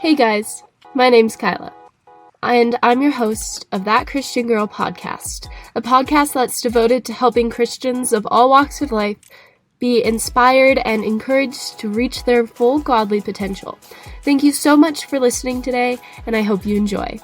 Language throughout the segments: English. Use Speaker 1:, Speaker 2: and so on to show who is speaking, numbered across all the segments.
Speaker 1: Hey guys, my name's Kyla, and I'm your host of That Christian Girl podcast, a podcast that's devoted to helping Christians of all walks of life be inspired and encouraged to reach their full godly potential. Thank you so much for listening today, and I hope you enjoy.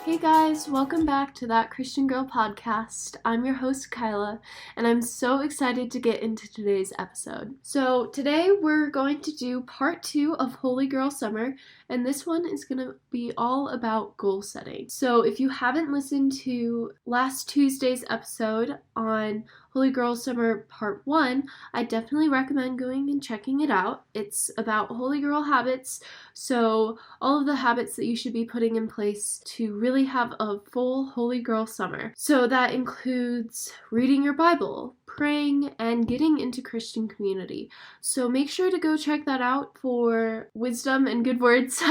Speaker 1: Hey guys, welcome back to That Christian Girl podcast. I'm your host Kyla, and I'm so excited to get into today's episode. So today we're going to do part 2 of Holy Girl Summer, and this one is going to be all about goal setting. So if you haven't listened to last Tuesday's episode on Holy Girl Summer Part 1, I definitely recommend going and checking it out. It's about Holy Girl habits, so all of the habits that you should be putting in place to really have a full Holy Girl Summer. So that includes reading your Bible, praying, and getting into Christian community. So make sure to go check that out for wisdom and good words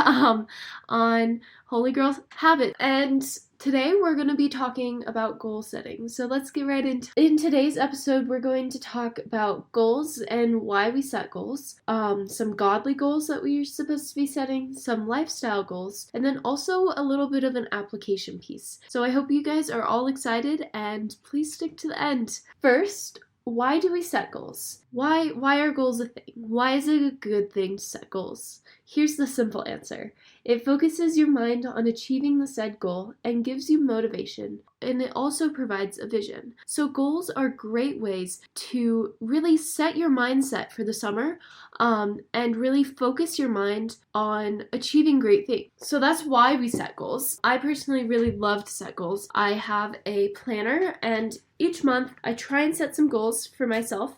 Speaker 1: on Holy Girl habit. And today we're going to be talking about goal setting. So let's get right into it. In today's episode, we're going to talk about goals and why we set goals, some godly goals that we're supposed to be setting, some lifestyle goals, and then also a little bit of an application piece. So I hope you guys are all excited, and please stick to the end. First, why do we set goals? Why are goals a thing? Why is it a good thing to set goals? Here's the simple answer. It focuses your mind on achieving the said goal and gives you motivation, and it also provides a vision. So goals are great ways to really set your mindset for the summer and really focus your mind on achieving great things. So that's why we set goals. I personally really love to set goals. I have a planner, and each month I try and set some goals for myself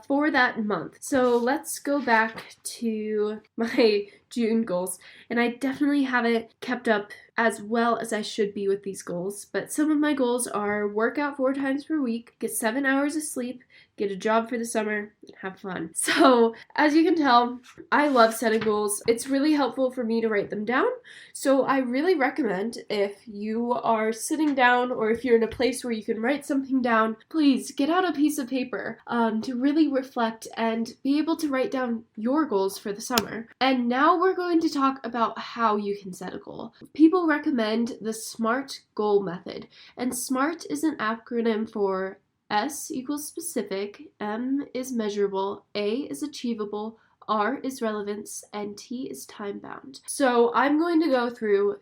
Speaker 1: for that month. So let's go back to my June goals, and I definitely haven't kept up as well as I should be with these goals, but some of my goals are work out 4 times per week, get 7 hours of sleep, get a job for the summer, and have fun. So as you can tell, I love setting goals. It's really helpful for me to write them down. So I really recommend, if you are sitting down or if you're in a place where you can write something down, please get out a piece of paper to really reflect and be able to write down your goals for the summer. And now we're going to talk about how you can set a goal. People recommend the SMART goal method, and SMART is an acronym for S equals specific, M is measurable, A is achievable, R is relevance, and T is time-bound. So I'm going to go through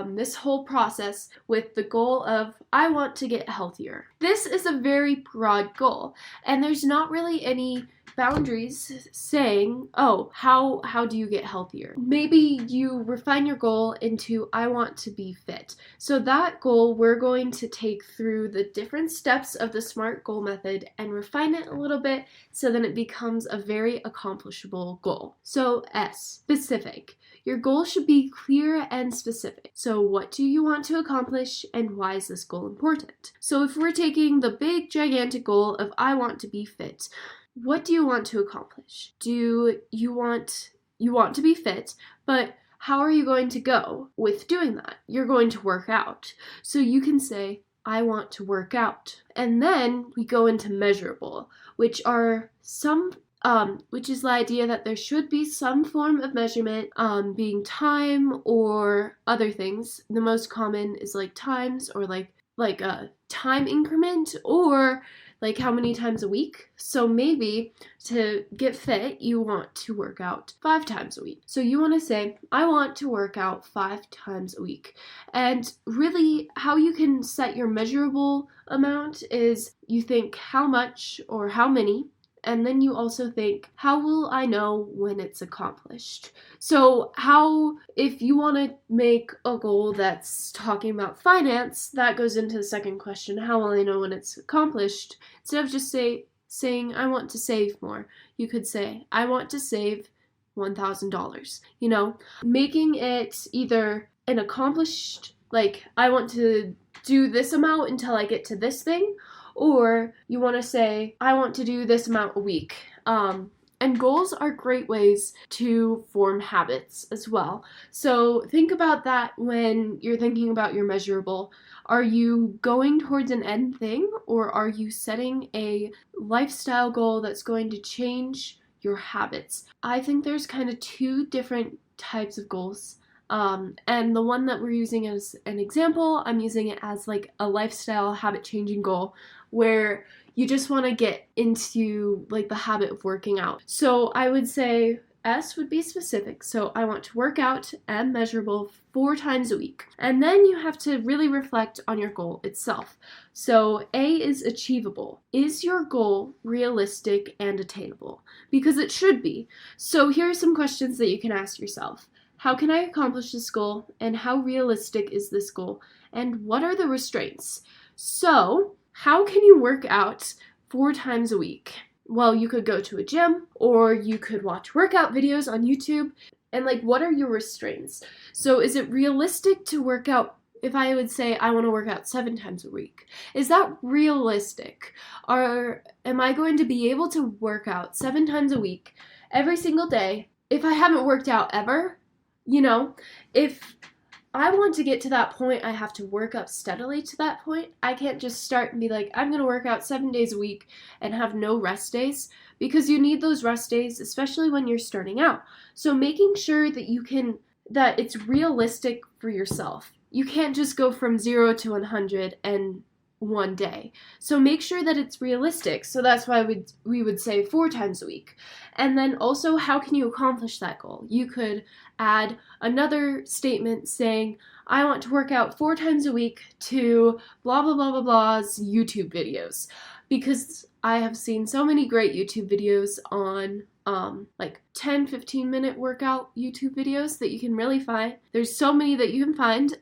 Speaker 1: this whole process with the goal of, I want to get healthier. This is a very broad goal, and there's not really any boundaries saying, oh, how do you get healthier? Maybe you refine your goal into, I want to be fit. So that goal we're going to take through the different steps of the SMART goal method and refine it a little bit so that it becomes a very accomplishable goal. So S, specific. Your goal should be clear and specific. So what do you want to accomplish, and why is this goal important? So if we're taking the big gigantic goal of I want to be fit, what do you want to accomplish? Do you want to be fit, but how are you going to go with doing that? You're going to work out. So you can say, I want to work out. And then we go into measurable, which are which is the idea that there should be some form of measurement, being time or other things. The most common is like times, or like a time increment, or like how many times a week. So maybe to get fit, you want to work out 5 times a week. So you want to say, I want to work out 5 times a week. And really how you can set your measurable amount is you think how much or how many, and then you also think, how will I know when it's accomplished? So if you want to make a goal that's talking about finance, that goes into the second question, how will I know when it's accomplished? Instead of just saying, I want to save more, you could say, I want to save $1,000. Making it either an accomplished, like, I want to do this amount until I get to this thing, or you want to say, I want to do this amount a week. And goals are great ways to form habits as well. So think about that when you're thinking about your measurable. Are you going towards an end thing, or are you setting a lifestyle goal that's going to change your habits. I think there's kind of two different types of goals. And the one that we're using as an example, I'm using it as like a lifestyle habit changing goal where you just want to get into like the habit of working out. So I would say S would be specific. So I want to work out and measurable 4 times a week. And then you have to really reflect on your goal itself. So A is achievable. Is your goal realistic and attainable? Because it should be. So here are some questions that you can ask yourself. How can I accomplish this goal? And how realistic is this goal? And what are the restraints? So how can you work out 4 times a week? Well, you could go to a gym or you could watch workout videos on YouTube. And like, what are your restraints? So is it realistic to work out? If I would say I want to work out 7 times a week, is that realistic? Or am I going to be able to work out 7 times a week every single day if I haven't worked out ever? You know, if I want to get to that point, I have to work up steadily to that point. I can't just start and be like, I'm going to work out 7 days a week and have no rest days, because you need those rest days, especially when you're starting out. So making sure that that it's realistic for yourself. You can't just go from 0 to 100 in one day. So make sure that it's realistic. So that's why we would say 4 times a week. And then also, how can you accomplish that goal? You could add another statement saying, I want to work out 4 times a week to blah, blah, blah, blah, blah's YouTube videos. Because I have seen so many great YouTube videos on like 10-15 minute workout YouTube videos that you can really find. There's so many that you can find.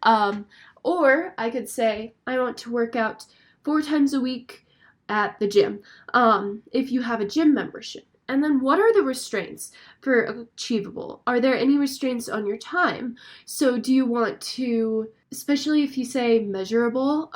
Speaker 1: Or I could say, I want to work out 4 times a week at the gym, if you have a gym membership. And then what are the restraints for achievable? Are there any restraints on your time? So do you want to, especially if you say measurable,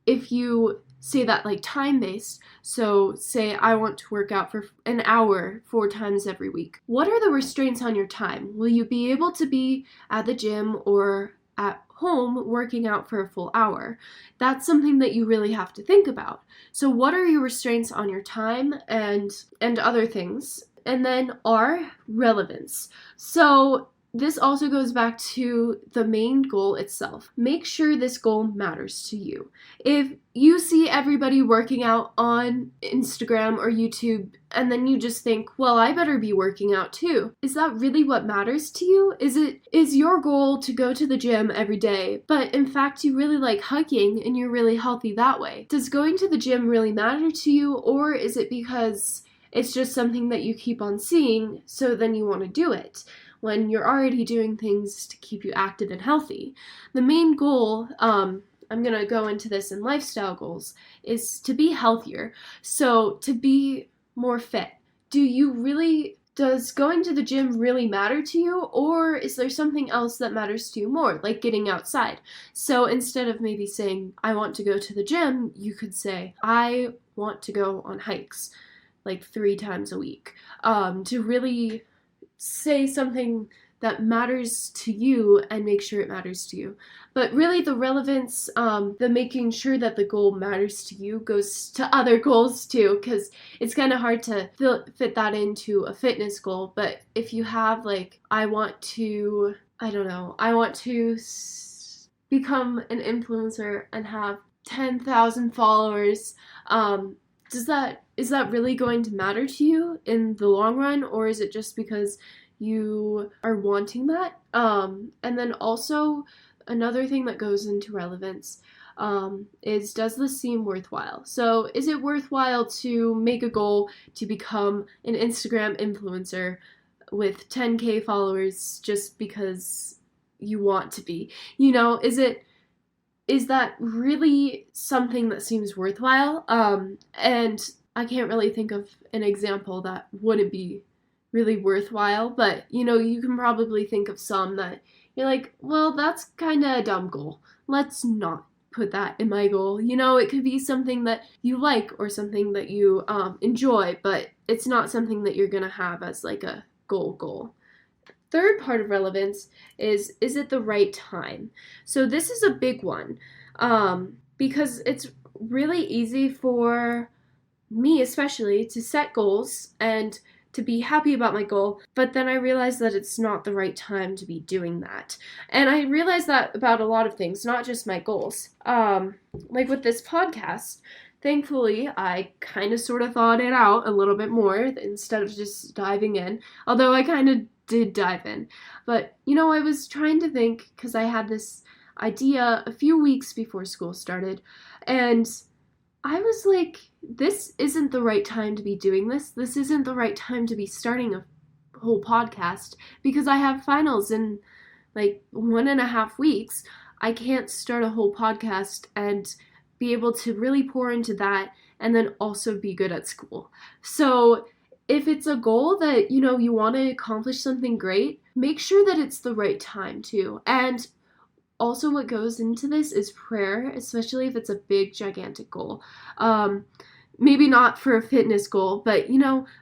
Speaker 1: if you say that like time-based, so say I want to work out for an hour 4 times every week. What are the restraints on your time? Will you be able to be at the gym or at home working out for a full hour? That's something that you really have to think about. So what are your restraints on your time and other things? And then R, relevance. So this also goes back to the main goal itself. Make sure this goal matters to you. If you see everybody working out on Instagram or YouTube and then you just think, well, I better be working out too. Is that really what matters to you? Is your goal to go to the gym every day, but in fact you really like hiking and you're really healthy that way? Does going to the gym really matter to you, or is it because it's just something that you keep on seeing, so then you want to do it when you're already doing things to keep you active and healthy? The main goal, I'm going to go into this in lifestyle goals, is to be healthier. So to be more fit. Does going to the gym really matter to you, or is there something else that matters to you more, like getting outside? So instead of maybe saying, I want to go to the gym, you could say, I want to go on hikes like 3 times a week, to really say something that matters to you and make sure it matters to you. But really the relevance, the making sure that the goal matters to you goes to other goals too, because it's kind of hard to fit that into a fitness goal. But if you have like, I want to become an influencer and have 10,000 followers, is that really going to matter to you in the long run, or is it just because you are wanting that? And then also another thing that goes into relevance is, does this seem worthwhile? So is it worthwhile to make a goal to become an Instagram influencer with 10K followers just because you want to be? You know, is that really something that seems worthwhile? And I can't really think of an example that wouldn't be really worthwhile, but you know, you can probably think of some that you're like, well, that's kind of a dumb goal. Let's not put that in my goal. You know, it could be something that you like or something that you enjoy, but it's not something that you're gonna have as like a goal. Third part of relevance is it the right time? So this is a big one, because it's really easy for me especially to set goals and to be happy about my goal, but then I realized that it's not the right time to be doing that. And I realized that about a lot of things, not just my goals. Like with this podcast, thankfully, I kind of sort of thought it out a little bit more instead of just diving in, although I kind of did dive in. But, I was trying to think, because I had this idea a few weeks before school started, and I was like, this isn't the right time to be doing this. This isn't the right time to be starting a whole podcast, because I have finals in like 1.5 weeks. I can't start a whole podcast and be able to really pour into that and then also be good at school. So if it's a goal that, you want to accomplish something great, make sure that it's the right time too. And also what goes into this is prayer, especially if it's a big, gigantic goal. Maybe not for a fitness goal, but,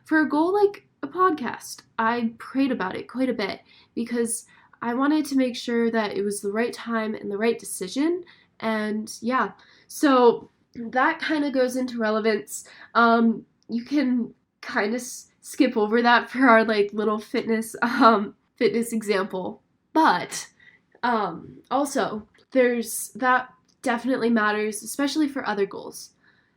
Speaker 1: for a goal like a podcast, I prayed about it quite a bit because I wanted to make sure that it was the right time and the right decision. And yeah, so that kind of goes into relevance. You can kind of skip over that for our like little fitness example, but also there's that definitely matters, especially for other goals.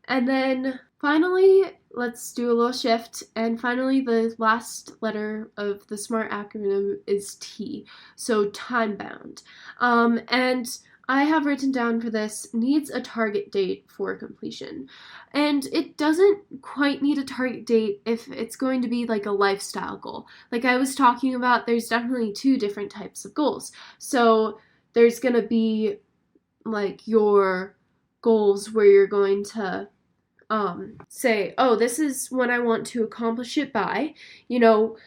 Speaker 1: And then finally, let's do a little shift. And finally, the last letter of the SMART acronym is T, so time bound. And I have written down for this, needs a target date for completion. And it doesn't quite need a target date if it's going to be like a lifestyle goal. Like I was talking about, there's definitely 2 different types of goals. So there's going to be like your goals where you're going to say, oh, this is when I want to accomplish it by,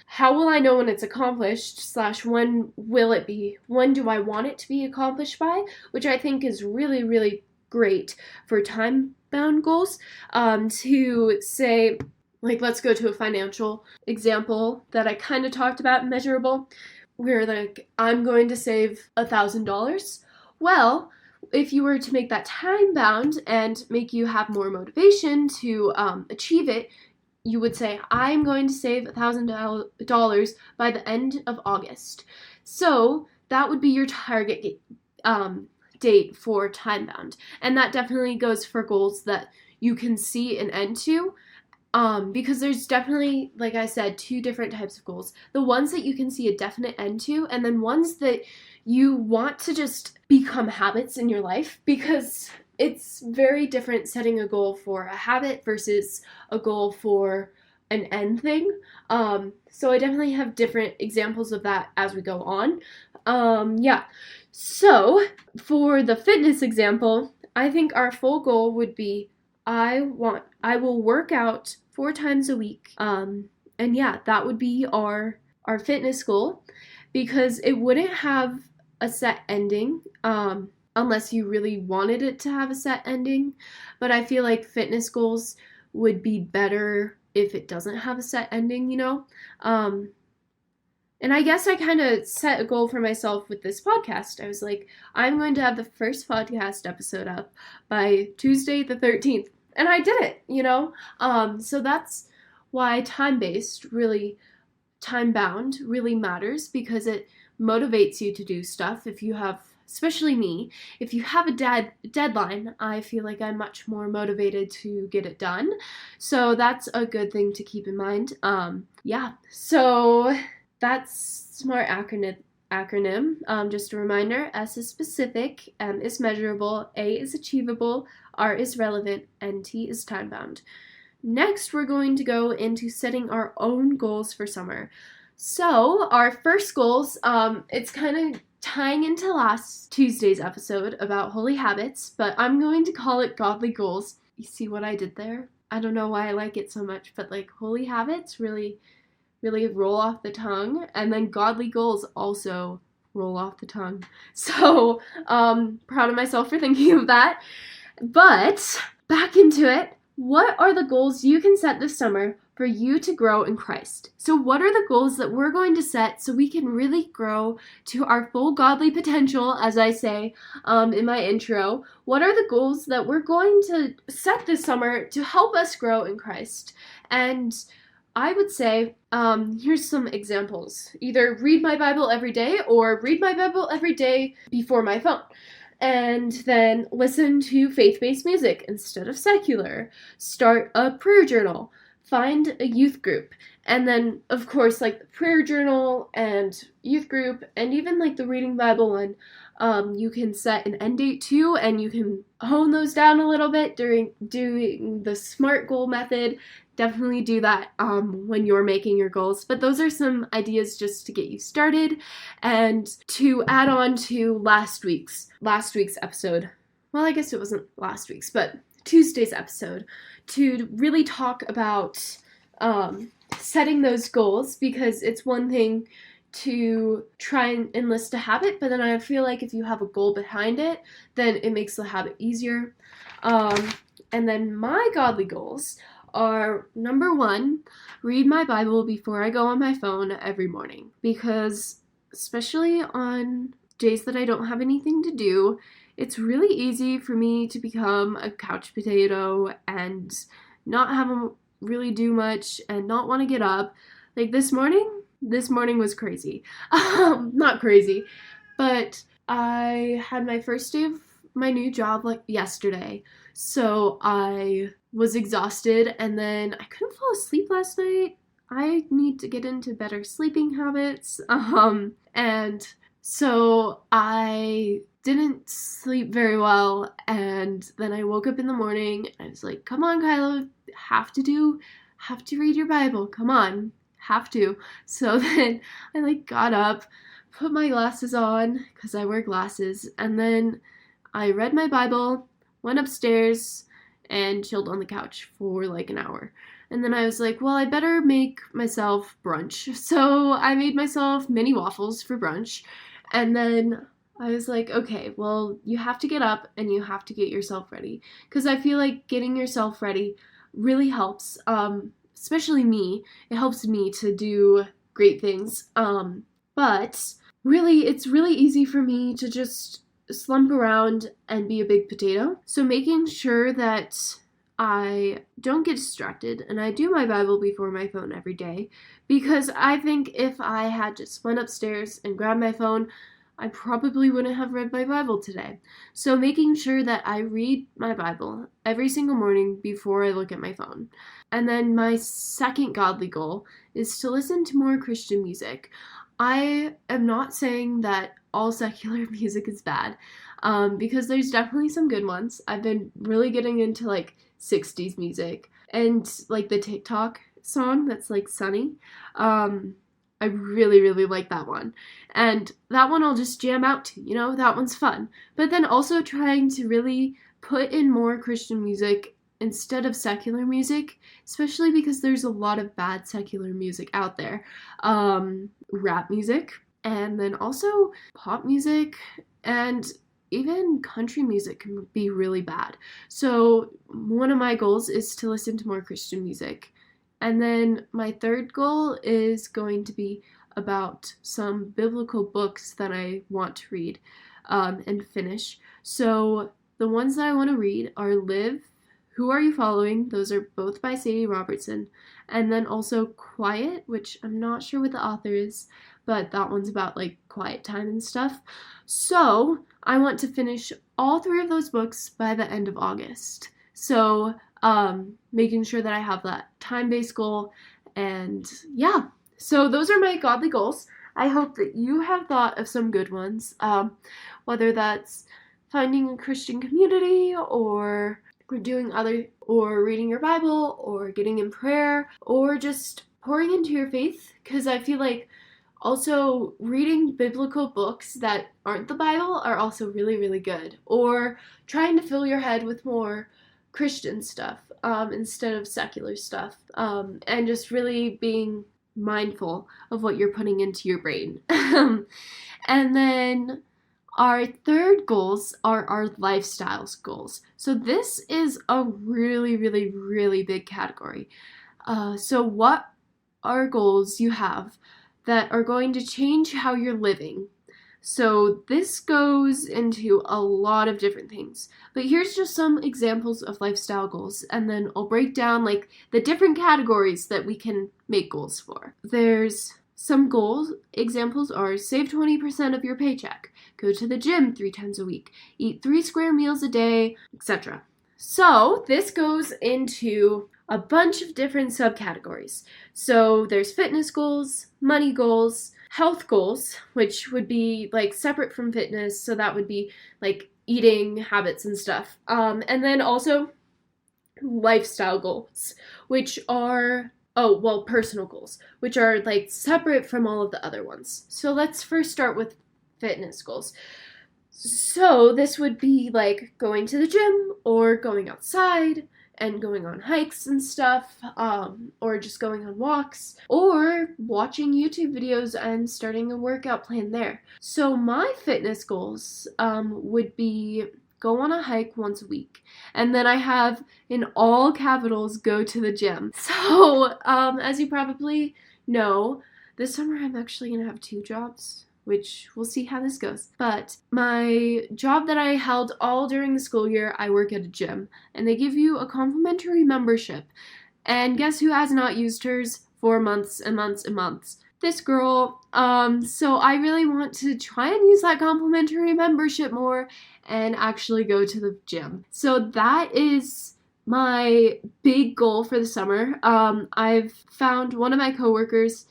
Speaker 1: how will I know when it's accomplished / when will it be? When do I want it to be accomplished by? Which I think is really, really great for time-bound goals, to say, like, let's go to a financial example that I kind of talked about, measurable, where like, I'm going to save $1,000. Well, if you were to make that time bound and make you have more motivation to achieve it, you would say, I'm going to save $1,000 by the end of August. So that would be your target date for time bound. And that definitely goes for goals that you can see an end to. Because there's definitely, like I said, 2 different types of goals. The ones that you can see a definite end to, and then ones that you want to just become habits in your life, because it's very different setting a goal for a habit versus a goal for an end thing. So I definitely have different examples of that as we go on. Yeah. So for the fitness example, I think our full goal would be, I will work out 4 times a week. And yeah, that would be our fitness goal, because it wouldn't have a set ending, unless you really wanted it to have a set ending. But I feel like fitness goals would be better if it doesn't have a set ending, And I guess I kind of set a goal for myself with this podcast. I was like, I'm going to have the first podcast episode up by Tuesday the 13th. And I did it, So that's why time-bound really matters, because it motivates you to do stuff. If you have, especially me, if you have a deadline, I feel like I'm much more motivated to get it done. So that's a good thing to keep in mind. Yeah, so that's SMART acronym. Just a reminder, S is specific, M is measurable, A is achievable, R is relevant, and T is time-bound. Next, we're going to go into setting our own goals for summer. So our first goals, it's kind of tying into last Tuesday's episode about holy habits, but I'm going to call it godly goals. You see what I did there? I don't know why I like it so much, but like holy habits really roll off the tongue, and then godly goals also roll off the tongue. So, proud of myself for thinking of that. But back into it. What are the goals you can set this summer for you to grow in Christ? So what are the goals that we're going to set so we can really grow to our full godly potential, as I say in my intro? What are the goals that we're going to set this summer to help us grow in Christ? And I would say, here's some examples. Either read my Bible every day or read my Bible every day before my phone. And then listen to faith-based music instead of secular. Start a prayer journal. Find a youth group. And then, of course, like the prayer journal and youth group and even like the reading Bible one, you can set an end date too, and you can hone those down a little bit during doing the SMART goal method. Definitely do that when you're making your goals. But those are some ideas just to get you started. And to add on to last week's episode, well, I guess it wasn't last week's, but Tuesday's episode, to really talk about setting those goals, because it's one thing to try and enlist a habit, but then I feel like if you have a goal behind it, then it makes the habit easier. And then my godly goals are, number 1, read my Bible before I go on my phone every morning, because especially on days that I don't have anything to do, it's really easy for me to become a couch potato and not have to really do much and not want to get up. Like this morning was crazy. Not crazy, but I had my first day of my new job like yesterday, so I was exhausted, and then I couldn't fall asleep last night. I need to get into better sleeping habits, and so I didn't sleep very well, and then I woke up in the morning, and I was like, come on, Kyla, have to read your Bible, come on, have to. So then I like got up, put my glasses on, because I wear glasses, and then I read my Bible, went upstairs, and chilled on the couch for like an hour. And then I was like, well, I better make myself brunch. So I made myself mini waffles for brunch. And then I was like, okay, well, you have to get up and you have to get yourself ready. Because I feel like getting yourself ready really helps, especially me. It helps me to do great things. But really, it's really easy for me to just slump around and be a big potato. So making sure that I don't get distracted and I do my Bible before my phone every day, because I think if I had just went upstairs and grabbed my phone, I probably wouldn't have read my Bible today. So making sure that I read my Bible every single morning before I look at my phone. And then my second godly goal is to listen to more Christian music. I am not saying that all secular music is bad, because there's definitely some good ones. I've been really getting into like 60s music and like the TikTok song that's like Sunny. I really, really like that one. And that one I'll just jam out to, that one's fun. But then also trying to really put in more Christian music instead of secular music, especially because there's a lot of bad secular music out there. Rap music, and then also pop music, and even country music can be really bad. So one of my goals is to listen to more Christian music. And then my third goal is going to be about some biblical books that I want to read and finish. So the ones that I want to read are Live, Who Are You Following? Those are both by Sadie Robertson. And then also Quiet, which I'm not sure what the author is, but that one's about like quiet time and stuff. So I want to finish all 3 of those books by the end of August. So making sure that I have that time-based goal, and yeah. So those are my godly goals. I hope that you have thought of some good ones, whether that's finding a Christian community, or reading your Bible, or getting in prayer, or just pouring into your faith, because I feel like also reading biblical books that aren't the Bible are also really, really good, or trying to fill your head with more Christian stuff instead of secular stuff, and just really being mindful of what you're putting into your brain. And then our third goals are our lifestyles goals. So this is a really, really, really big category. So what are goals you have that are going to change how you're living? So this goes into a lot of different things. But here's just some examples of lifestyle goals, and then I'll break down like the different categories that we can make goals for. There's some goals. Examples are save 20% of your paycheck, go to the gym 3 times a week, eat 3 square meals a day, etc. So this goes into a bunch of different subcategories. So there's fitness goals, money goals, health goals, which would be like separate from fitness. So that would be like eating habits and stuff. And then also lifestyle goals, which are personal goals, which are like separate from all of the other ones. So let's first start with fitness goals. So this would be like going to the gym or going outside and going on hikes and stuff, or just going on walks, or watching YouTube videos and starting a workout plan there. So my fitness goals would be go on a hike once a week. And then I have, in all capitals, go to the gym. So, as you probably know, this summer I'm actually going to have 2 jobs, which we'll see how this goes. But my job that I held all during the school year, I work at a gym. And they give you a complimentary membership. And guess who has not used hers for months and months and months? This girl. So I really want to try and use that complimentary membership more and actually go to the gym. So that is my big goal for the summer. I've found one of my coworkers,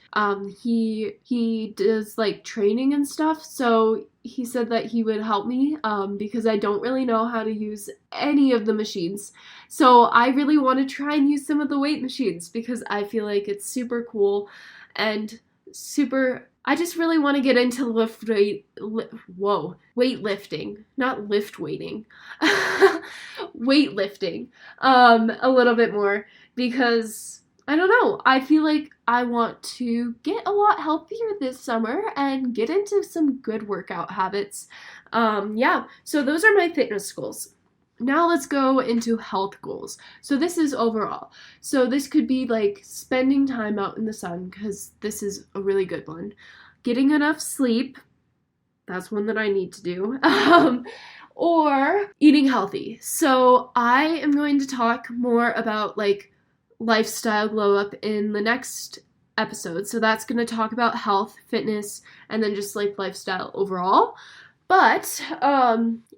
Speaker 1: he does like training and stuff, so he said that he would help me because I don't really know how to use any of the machines. So I really want to try and use some of the weight machines because I feel like it's super cool and I just really want to get into weightlifting, not lift weighting, weightlifting, a little bit more because I don't know, I feel like I want to get a lot healthier this summer and get into some good workout habits. So those are my fitness goals. Now let's go into health goals. So this is overall. So this could be like spending time out in the sun, because this is a really good one. Getting enough sleep, that's one that I need to do. Or eating healthy. So I am going to talk more about like lifestyle glow up in the next episode. So that's going to talk about health, fitness, and then just like lifestyle overall. But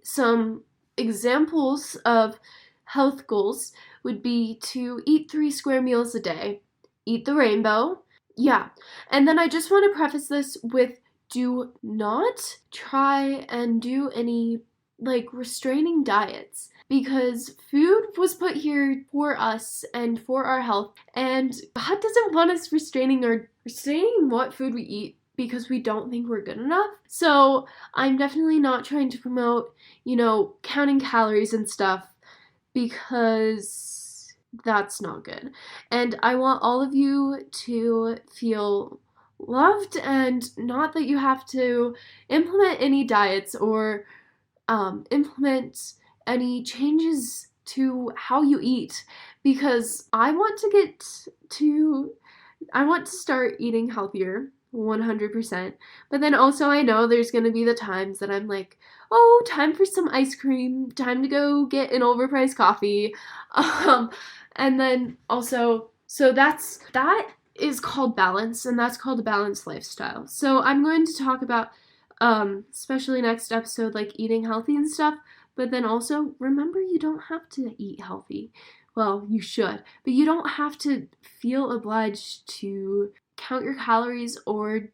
Speaker 1: some examples of health goals would be to eat 3 square meals a day, eat the rainbow. Yeah, and then I just want to preface this with do not try and do any like restraining diets, because food was put here for us and for our health, and God doesn't want us restraining what food we eat because we don't think we're good enough. So I'm definitely not trying to promote, counting calories and stuff, because that's not good. And I want all of you to feel loved, and not that you have to implement any diets or implement any changes to how you eat, because I want to start eating healthier 100%. But then also I know there's going to be the times that I'm like, oh, time for some ice cream, time to go get an overpriced coffee. And then also, so that is called balance, and that's called a balanced lifestyle. So I'm going to talk about, especially next episode, like eating healthy and stuff. But then also, remember, you don't have to eat healthy. Well, you should, but you don't have to feel obliged to count your calories or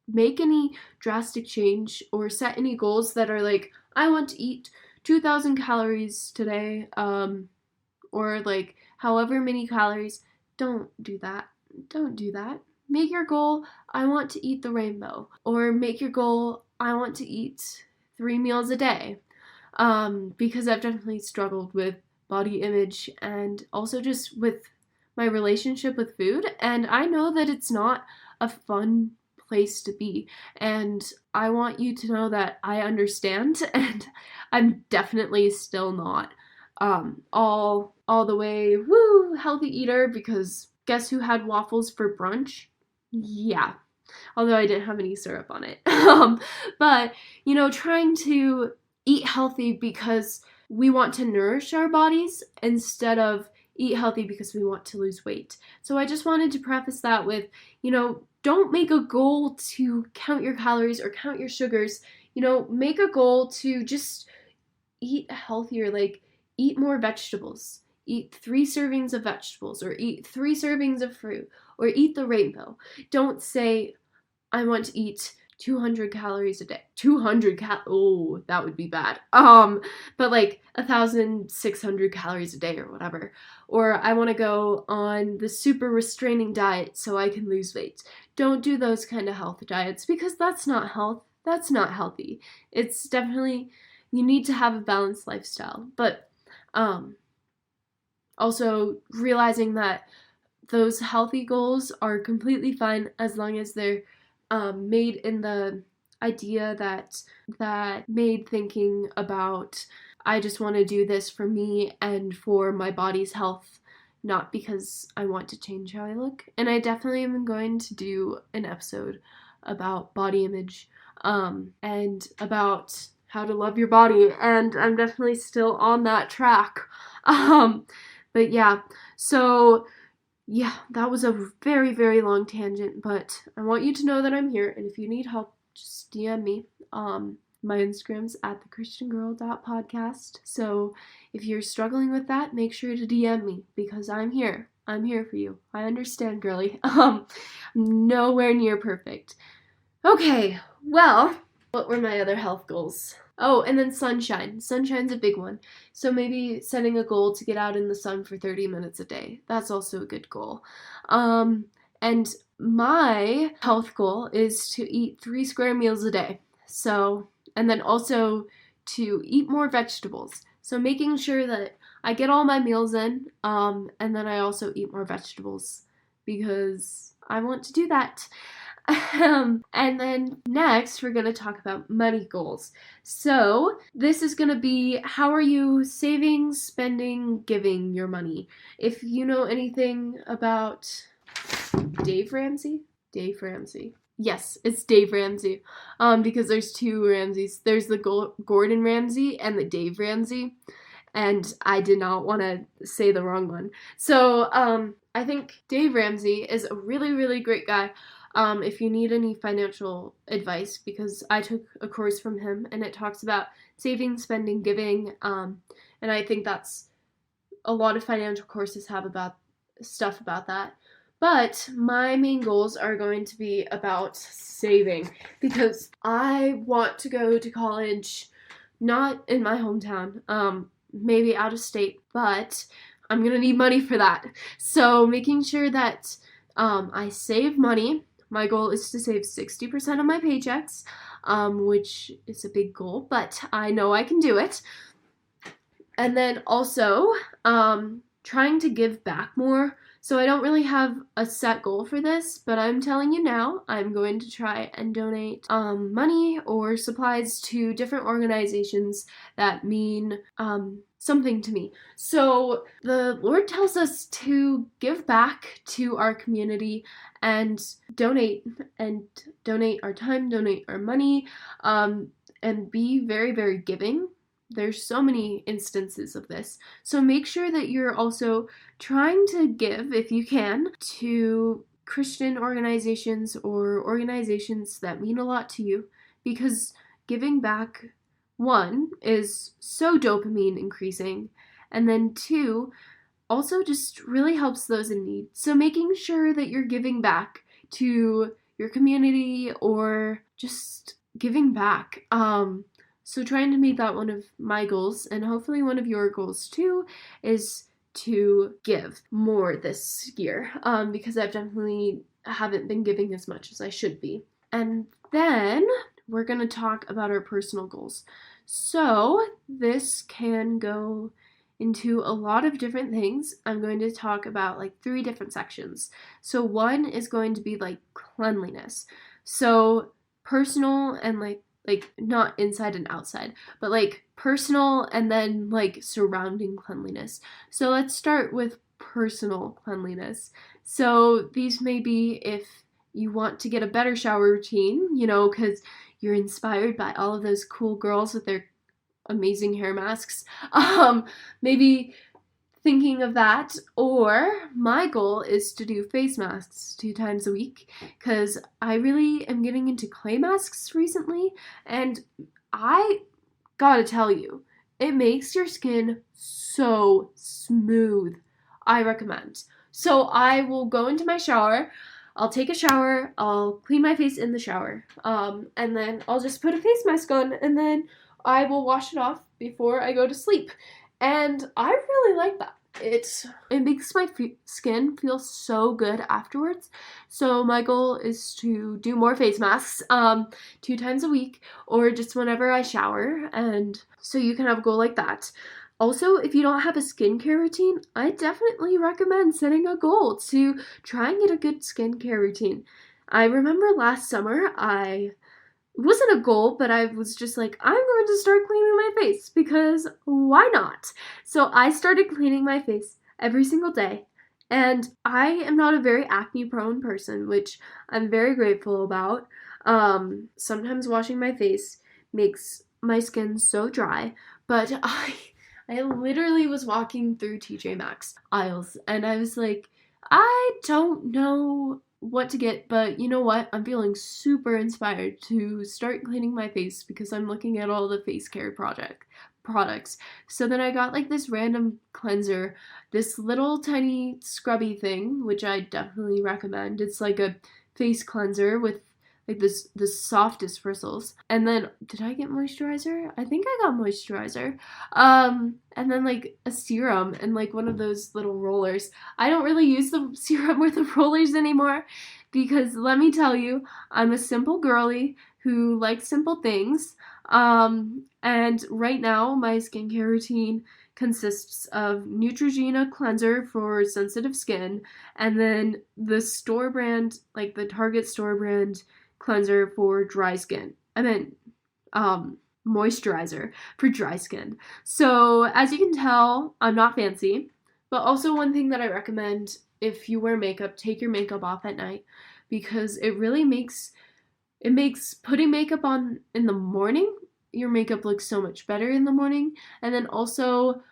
Speaker 1: make any drastic change or set any goals that are like, I want to eat 2,000 calories today, or like however many calories. Don't do that. Don't do that. Make your goal, I want to eat the rainbow, or make your goal, I want to eat 3 meals a day. Because I've definitely struggled with body image and also just with my relationship with food, and I know that it's not a fun place to be, and I want you to know that I understand, and I'm definitely still not all the way healthy eater, because guess who had waffles for brunch? Yeah, although I didn't have any syrup on it. But, trying to eat healthy because we want to nourish our bodies instead of eat healthy because we want to lose weight. So I just wanted to preface that with, don't make a goal to count your calories or count your sugars. Make a goal to just eat healthier, like eat more vegetables. Eat 3 servings of vegetables, or eat 3 servings of fruit, or eat the rainbow. Don't say, I want to eat 200 calories a day. Oh, that would be bad. But like 1,600 calories a day or whatever. Or I want to go on the super restraining diet so I can lose weight. Don't do those kind of health diets because that's not health. That's not healthy. It's definitely, you need to have a balanced lifestyle. But also realizing that those healthy goals are completely fine as long as they're made in the idea that made thinking about, I just want to do this for me and for my body's health, not because I want to change how I look. And I definitely am going to do an episode about body image and about how to love your body, and I'm definitely still on that track. But yeah, so yeah, that was a very, very long tangent, but I want you to know that I'm here, and if you need help, just DM me. My Instagram's at thechristiangirl.podcast, so if you're struggling with that, make sure to DM me, because I'm here. I'm here for you. I understand, girly. I'm nowhere near perfect. Okay, well, what were my other health goals? Oh, and then sunshine. Sunshine's a big one. So maybe setting a goal to get out in the sun for 30 minutes a day. That's also a good goal. And my health goal is to eat 3 square meals a day. So, and then also to eat more vegetables. So making sure that I get all my meals in, and then I also eat more vegetables because I want to do that. And then next, we're going to talk about money goals. So this is going to be, how are you saving, spending, giving your money? If you know anything about Dave Ramsey? Yes, it's Dave Ramsey. Because there's 2 Ramseys. There's the Gordon Ramsay and the Dave Ramsey. And I did not want to say the wrong one. So I think Dave Ramsey is a really, really great guy. If you need any financial advice, because I took a course from him and it talks about saving, spending, giving, and I think that's a lot of financial courses have about stuff about that. But my main goals are going to be about saving, because I want to go to college, not in my hometown, maybe out of state, but I'm gonna need money for that. So making sure that I save money. My goal is to save 60% of my paychecks, which is a big goal, but I know I can do it. And then also trying to give back more. So I don't really have a set goal for this, but I'm telling you now, I'm going to try and donate money or supplies to different organizations that mean something to me. So the Lord tells us to give back to our community and donate our time, donate our money, and be very, very giving. There's so many instances of this. So make sure that you're also trying to give, if you can, to Christian organizations or organizations that mean a lot to you, because giving back, 1, is so dopamine increasing, and then 2, also just really helps those in need. So making sure that you're giving back to your community or just giving back. So trying to make that one of my goals, and hopefully one of your goals too, is to give more this year, because I've definitely haven't been giving as much as I should be. And then we're going to talk about our personal goals. So this can go into a lot of different things. I'm going to talk about like 3 different sections. So 1 is going to be like cleanliness. So personal and like not inside and outside, but like personal and then like surrounding cleanliness. So let's start with personal cleanliness. So these may be if you want to get a better shower routine, because you're inspired by all of those cool girls with their amazing hair masks. Maybe thinking of that, or my goal is to do face masks 2 times a week, because I really am getting into clay masks recently, and I gotta tell you, it makes your skin so smooth. I recommend. So I will go into my shower, I'll take a shower, I'll clean my face in the shower, and then I'll just put a face mask on, and then I will wash it off before I go to sleep. And I really like that. It makes my skin feel so good afterwards. So my goal is to do more face masks 2 times a week, or just whenever I shower. And so you can have a goal like that. Also, if you don't have a skincare routine, I definitely recommend setting a goal to try and get a good skincare routine. I remember last summer, it wasn't a goal, but I was just like, I'm going to start cleaning my face, because why not? So I started cleaning my face every single day, and I am not a very acne prone person, which I'm very grateful about. Sometimes washing my face makes my skin so dry, but I literally was walking through TJ Maxx aisles, and I was like, I don't know what to get, but you know what? I'm feeling super inspired to start cleaning my face, because I'm looking at all the face care products. So then I got like this random cleanser, this little tiny scrubby thing, which I definitely recommend. It's like a face cleanser with like the softest bristles. And then, did I get moisturizer? I think I got moisturizer. And then like a serum and like one of those little rollers. I don't really use the serum or the rollers anymore, because let me tell you, I'm a simple girly who likes simple things. And right now my skincare routine consists of Neutrogena cleanser for sensitive skin, and then the store brand, like the Target store brand cleanser for dry skin. Moisturizer for dry skin. So as you can tell, I'm not fancy, but also one thing that I recommend, if you wear makeup, take your makeup off at night, because it really makes putting makeup on in the morning, your makeup looks so much better in the morning. And then also,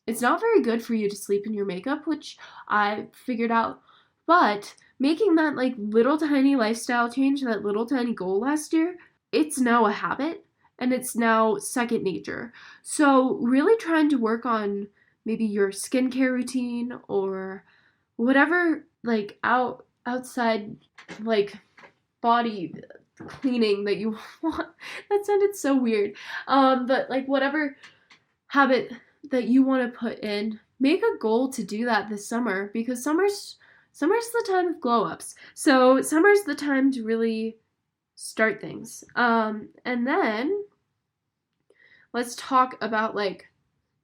Speaker 1: it's not very good for you to sleep in your makeup, which I figured out, but making that like little tiny lifestyle change, that little tiny goal last year, it's now a habit, and it's now second nature. So really trying to work on maybe your skincare routine, or whatever like outside like body cleaning that you want. That sounded so weird. But like whatever habit that you want to put in, make a goal to do that this summer, because summer's the time of glow ups. So summer's the time to really start things. And then let's talk about like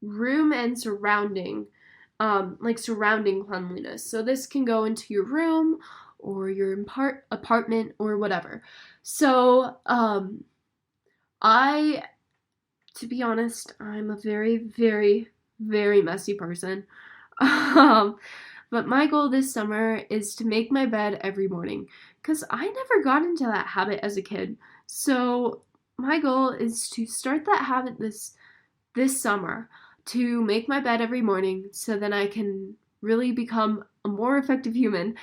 Speaker 1: room and surrounding cleanliness. So this can go into your room or your apartment or whatever. So to be honest, I'm a very, very, very messy person. But my goal this summer is to make my bed every morning, because I never got into that habit as a kid. So my goal is to start that habit this summer, to make my bed every morning, so then I can really become a more effective human.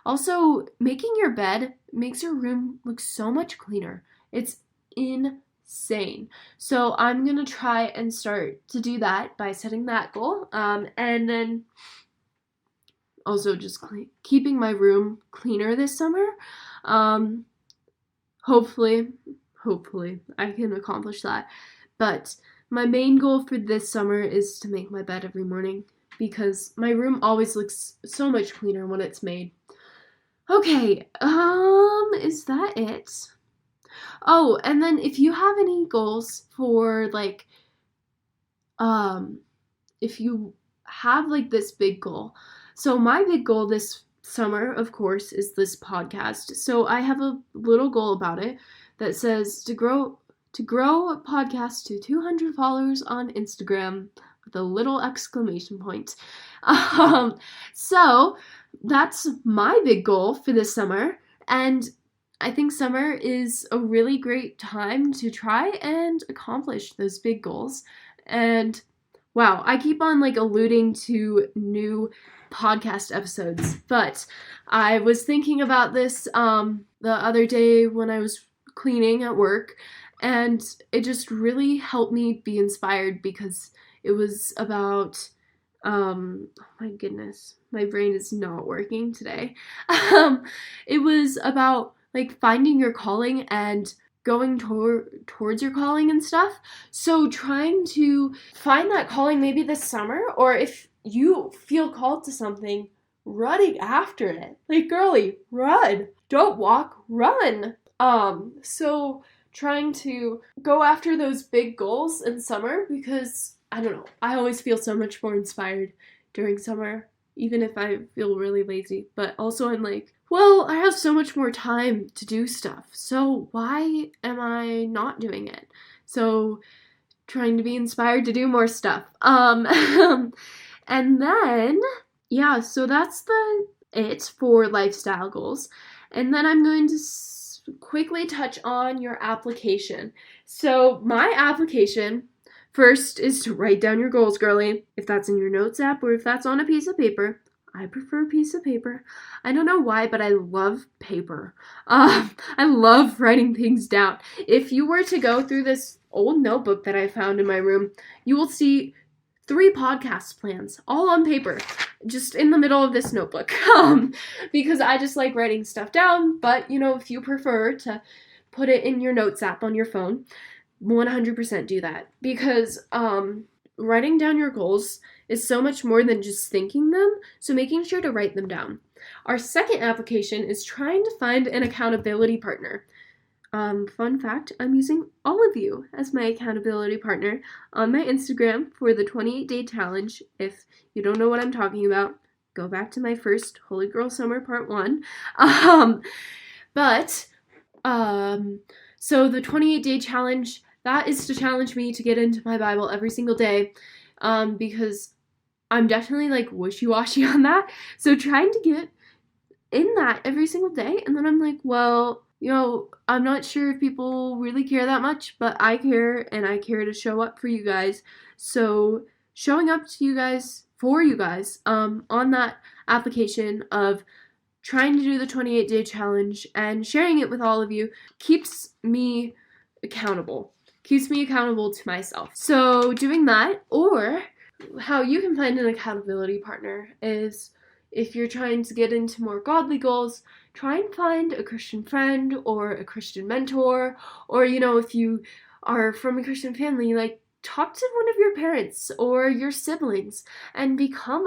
Speaker 1: Also, making your bed makes your room look so much cleaner. It's insane. So I'm gonna try and start to do that by setting that goal, and then also just keeping my room cleaner this summer. Hopefully I can accomplish that. But my main goal for this summer is to make my bed every morning, because my room always looks so much cleaner when it's made. Okay, is that it? Oh, and then if you have any goals for like, if you have like this big goal. So my big goal this summer, of course, is this podcast. So I have a little goal about it that says to grow a podcast to 200 followers on Instagram with a little exclamation point. So that's my big goal for this summer. And I think summer is a really great time to try and accomplish those big goals. And wow, I keep on like alluding to new podcast episodes, but I was thinking about this the other day when I was cleaning at work, and it just really helped me be inspired because it was about oh my goodness, my brain is not working today. It was about like finding your calling and going towards your calling and stuff. So trying to find that calling maybe this summer, or if you feel called to something, running after it. Like, girly, run. Don't walk, run. So trying to go after those big goals in summer, because I don't know, I always feel so much more inspired during summer, even if I feel really lazy. But also I'm like, well, I have so much more time to do stuff, so why am I not doing it? So trying to be inspired to do more stuff. And then, yeah, so that's it for lifestyle goals. And then I'm going to quickly touch on your application. So my application first is to write down your goals, girly. If that's in your notes app or if that's on a piece of paper. I prefer a piece of paper. I don't know why, but I love paper. I love writing things down. If you were to go through this old notebook that I found in my room, you will see 3 podcast plans, all on paper, just in the middle of this notebook. Because I just like writing stuff down, but you know, if you prefer to put it in your notes app on your phone, 100% do that. Because writing down your goals is so much more than just thinking them, so making sure to write them down. Our second application is trying to find an accountability partner. Fun fact, I'm using all of you as my accountability partner on my Instagram for the 28-day challenge. If you don't know what I'm talking about, go back to my first Holy Girl Summer Part 1. So the 28-day challenge, that is to challenge me to get into my Bible every single day, because I'm definitely like wishy-washy on that. So trying to get in that every single day, and then I'm like, well, you know, I'm not sure if people really care that much, but I care, and I care to show up for you guys. So showing up to you guys, for you guys, on that application of trying to do the 28-day challenge and sharing it with all of you keeps me accountable. Keeps me accountable to myself. So doing that, or how you can find an accountability partner is, if you're trying to get into more godly goals, try and find a Christian friend or a Christian mentor, or, you know, if you are from a Christian family, like, talk to one of your parents or your siblings and become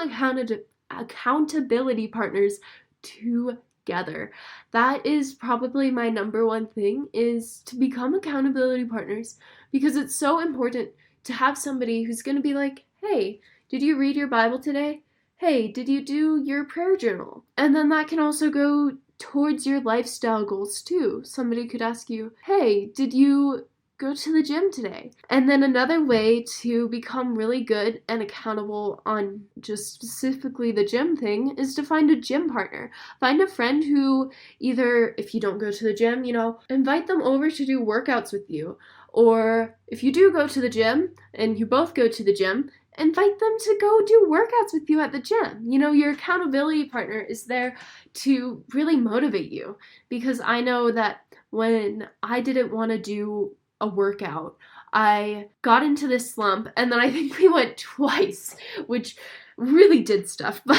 Speaker 1: accountability partners together. That is probably my number one thing, is to become accountability partners, because it's so important to have somebody who's going to be like, hey, did you read your Bible today? Hey, did you do your prayer journal? And then that can also go towards your lifestyle goals too. Somebody could ask you, hey, did you go to the gym today? And then another way to become really good and accountable on just specifically the gym thing is to find a gym partner. Find a friend who, either if you don't go to the gym, you know, invite them over to do workouts with you. Or if you do go to the gym and you both go to the gym, invite them to go do workouts with you at the gym. You know, your accountability partner is there to really motivate you. Because I know that when I didn't want to do a workout, I got into this slump, and then I think we went twice, which really did stuff, but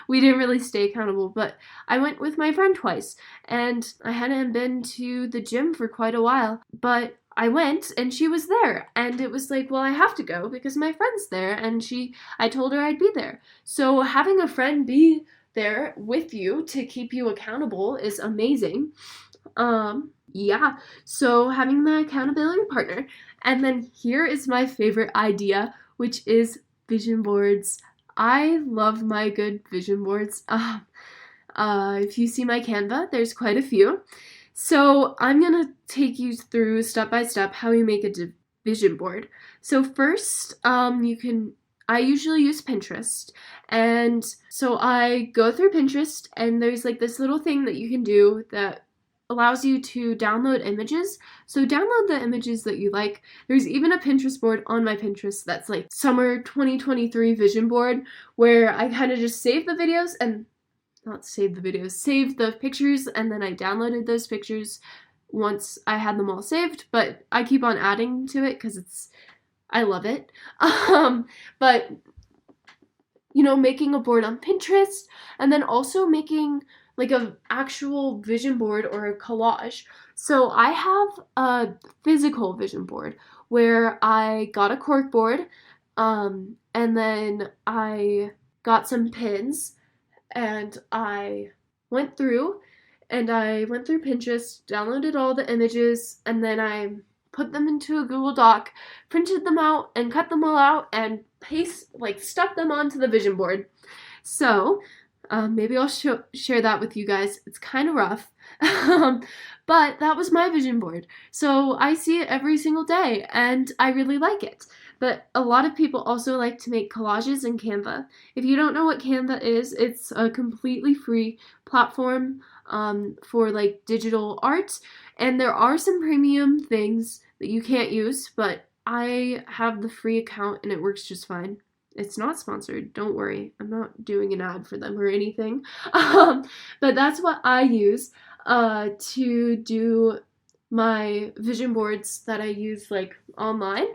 Speaker 1: we didn't really stay accountable. But I went with my friend twice, and I hadn't been to the gym for quite a while, but I went and she was there, and it was like, well, I have to go because my friend's there, and I told her I'd be there. So having a friend be there with you to keep you accountable is amazing. Yeah, so having the accountability partner. And then here is my favorite idea, which is vision boards. I love my good vision boards. If you see my Canva, there's quite a few. So I'm going to take you through step by step how you make a vision board. So first, you can I usually use Pinterest, and so I go through Pinterest, and there's like this little thing that you can do that allows you to download images. So download the images that you like. There's even a Pinterest board on my Pinterest that's like summer 2023 vision board, where I kind of just save the videos and save the pictures, and then I downloaded those pictures once I had them all saved, but I keep on adding to it because I love it. But making a board on Pinterest, and then also making like an actual vision board or a collage. So I have a physical vision board where I got a cork board, and then I got some pins, and I went through Pinterest, downloaded all the images, and then I put them into a Google Doc, printed them out, and cut them all out, and stuck them onto the vision board. So maybe I'll share that with you guys. It's kind of rough, but that was my vision board. So I see it every single day, and I really like it. But a lot of people also like to make collages in Canva. If you don't know what Canva is, it's a completely free platform for like digital art, and there are some premium things that you can't use, but I have the free account and it works just fine. It's not sponsored, don't worry. I'm not doing an ad for them or anything. But that's what I use to do my vision boards that I use like online.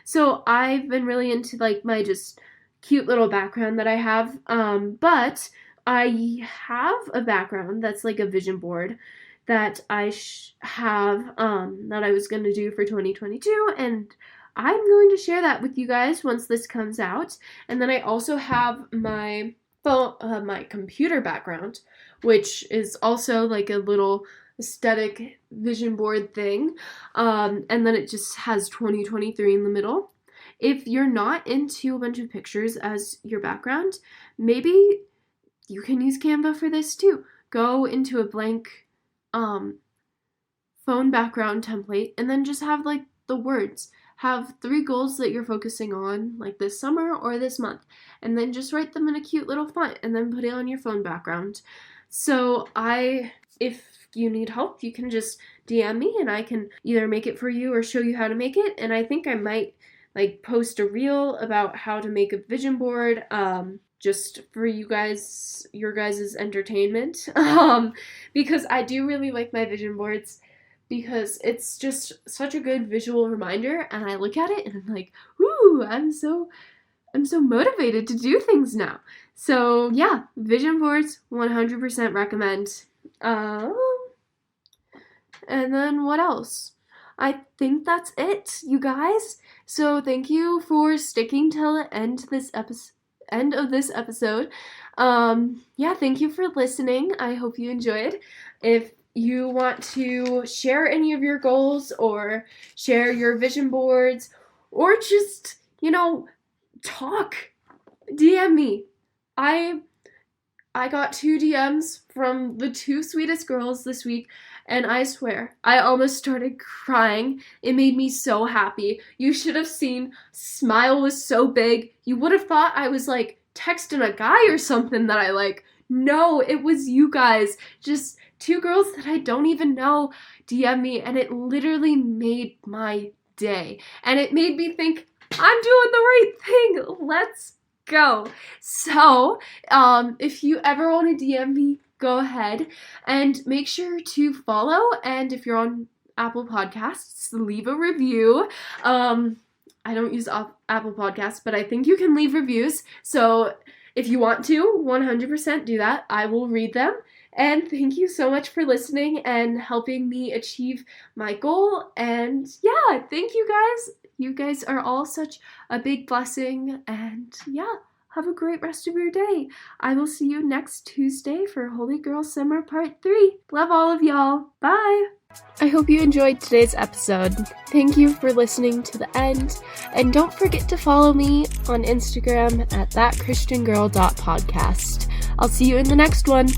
Speaker 1: So I've been really into like my just cute little background that I have, but I have a background that's like a vision board that I have that I was going to do for 2022, and I'm going to share that with you guys once this comes out. And then I also have my computer background, which is also like a little aesthetic vision board thing, and then it just has 2023 in the middle. If you're not into a bunch of pictures as your background, maybe you can use Canva for this too. Go into a blank phone background template, and then just have like the words. Have 3 goals that you're focusing on, like this summer or this month, and then just write them in a cute little font, and then put it on your phone background. So if you need help, you can just DM me, and I can either make it for you or show you how to make it. And I think I might like post a reel about how to make a vision board, just for your guys' entertainment, because I do really like my vision boards, because it's just such a good visual reminder, and I look at it and I'm like, ooh, I'm so motivated to do things now. So yeah, vision boards, 100% recommend. And then what else? I think that's it, you guys. So thank you for sticking till the end of this episode. Yeah, thank you for listening. I hope you enjoyed. If you want to share any of your goals, or share your vision boards, or just, talk, DM me. I got 2 DMs from the 2 sweetest girls this week, and I swear, I almost started crying. It made me so happy. You should have seen, smile was so big. You would have thought I was like texting a guy or something that I like. No, it was you guys. Just 2 girls that I don't even know DM me, and it literally made my day. And it made me think, I'm doing the right thing. Let's go. So, if you ever want to DM me, go ahead, and make sure to follow, and if you're on Apple Podcasts, leave a review. I don't use Apple Podcasts, but I think you can leave reviews, so if you want to, 100% do that. I will read them. And thank you so much for listening and helping me achieve my goal. And yeah, thank you guys. You guys are all such a big blessing. And yeah, have a great rest of your day. I will see you next Tuesday for Holy Girl Summer Part 3. Love all of y'all. Bye. I hope you enjoyed today's episode. Thank you for listening to the end. And don't forget to follow me on Instagram at thatchristiangirl.podcast. I'll see you in the next one.